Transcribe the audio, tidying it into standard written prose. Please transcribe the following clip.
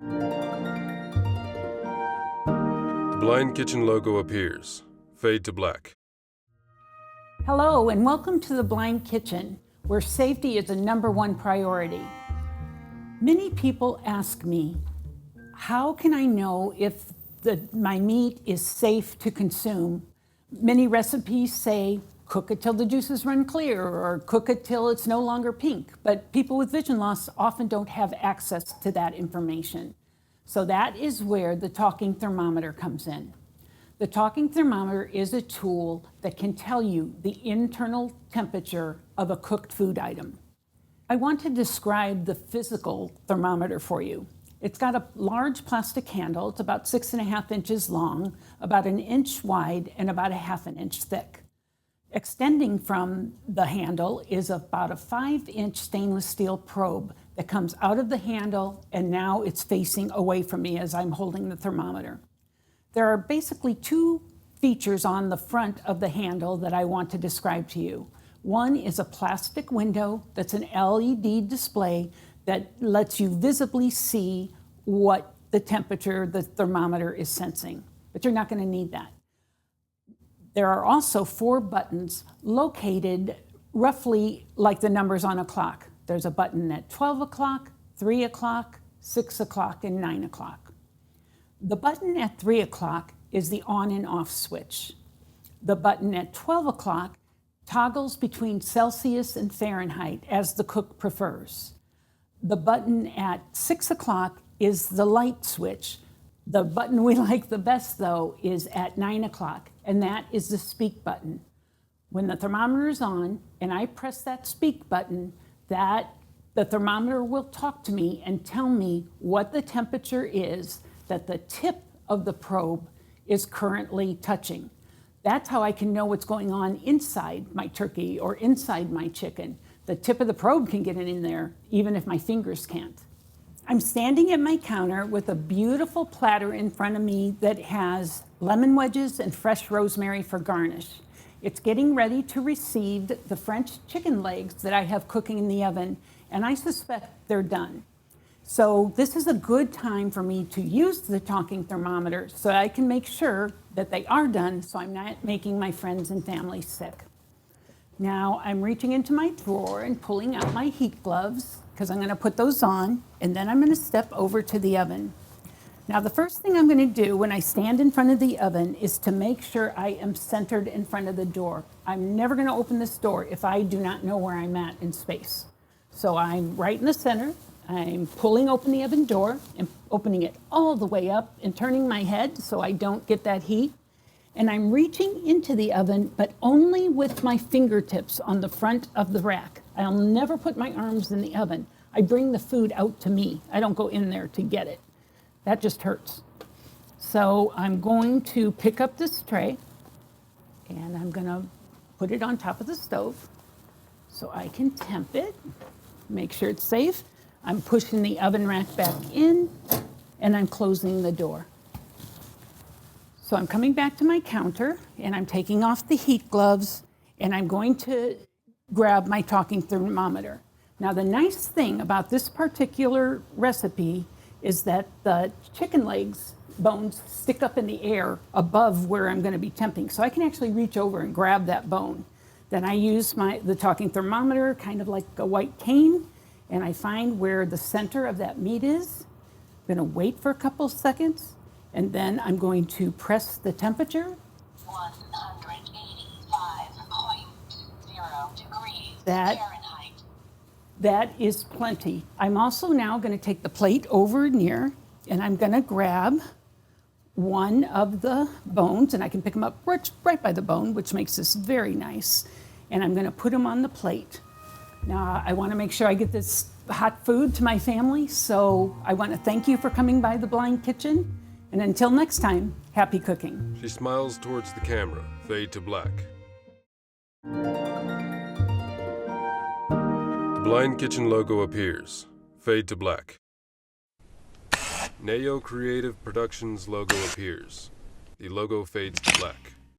The Blind Kitchen logo appears. Fade to black. Hello, and welcome to the Blind Kitchen, where safety is a #1 priority. Many people ask me, how can I know if my meat is safe to consume? Many recipes say, cook it till the juices run clear, or cook it till it's no longer pink. But people with vision loss often don't have access to that information. So that is where the talking thermometer comes in. The talking thermometer is a tool that can tell you the internal temperature of a cooked food item. I want to describe the physical thermometer for you. It's got a large plastic handle. It's about 6.5 inches long, about 1 inch wide, and about 1/2 inch thick. Extending from the handle is about a 5-inch stainless steel probe that comes out of the handle, and now it's facing away from me as I'm holding the thermometer. There are basically 2 features on the front of the handle that I want to describe to you. One is a plastic window that's an LED display that lets you visibly see what the temperature the thermometer is sensing, but you're not going to need that. There are also 4 buttons located roughly like the numbers on a clock. There's a button at 12 o'clock, 3 o'clock, 6 o'clock, and 9 o'clock. The button at 3 o'clock is the on and off switch. The button at 12 o'clock toggles between Celsius and Fahrenheit as the cook prefers. The button at 6 o'clock is the light switch. The button we like the best, though, is at 9 o'clock, and that is the speak button. When the thermometer is on and I press that speak button, the thermometer will talk to me and tell me what the temperature is that the tip of the probe is currently touching. That's how I can know what's going on inside my turkey or inside my chicken. The tip of the probe can get in there, even if my fingers can't. I'm standing at my counter with a beautiful platter in front of me that has lemon wedges and fresh rosemary for garnish. It's getting ready to receive the French chicken legs that I have cooking in the oven, and I suspect they're done. So this is a good time for me to use the talking thermometer so I can make sure that they are done so I'm not making my friends and family sick. Now I'm reaching into my drawer and pulling out my heat gloves because I'm going to put those on, and then I'm going to step over to the oven. Now the first thing I'm going to do when I stand in front of the oven is to make sure I am centered in front of the door. I'm never going to open this door if I do not know where I'm at in space. So I'm right in the center. I'm pulling open the oven door and opening it all the way up and turning my head so I don't get that heat. And I'm reaching into the oven, but only with my fingertips on the front of the rack. I'll never put my arms in the oven. I bring the food out to me. I don't go in there to get it. That just hurts. So I'm going to pick up this tray and I'm going to put it on top of the stove so I can temp it, make sure it's safe. I'm pushing the oven rack back in and I'm closing the door. So I'm coming back to my counter and I'm taking off the heat gloves and I'm going to grab my talking thermometer. Now the nice thing about this particular recipe is that the chicken legs bones stick up in the air above where I'm going to be temping. So I can actually reach over and grab that bone. Then I use the talking thermometer kind of like a white cane, and I find where the center of that meat is. I'm going to wait for a couple seconds, and then I'm going to press the temperature. 185.0 degrees Fahrenheit. That is plenty. I'm also now going to take the plate over near, and I'm going to grab one of the bones, and I can pick them up right by the bone, which makes this very nice. And I'm going to put them on the plate. Now, I want to make sure I get this hot food to my family, so I want to thank you for coming by the Blind Kitchen. And until next time, happy cooking. She smiles towards the camera. Fade to black. The Blind Kitchen logo appears. Fade to black. Neo Creative Productions logo appears. The logo fades to black.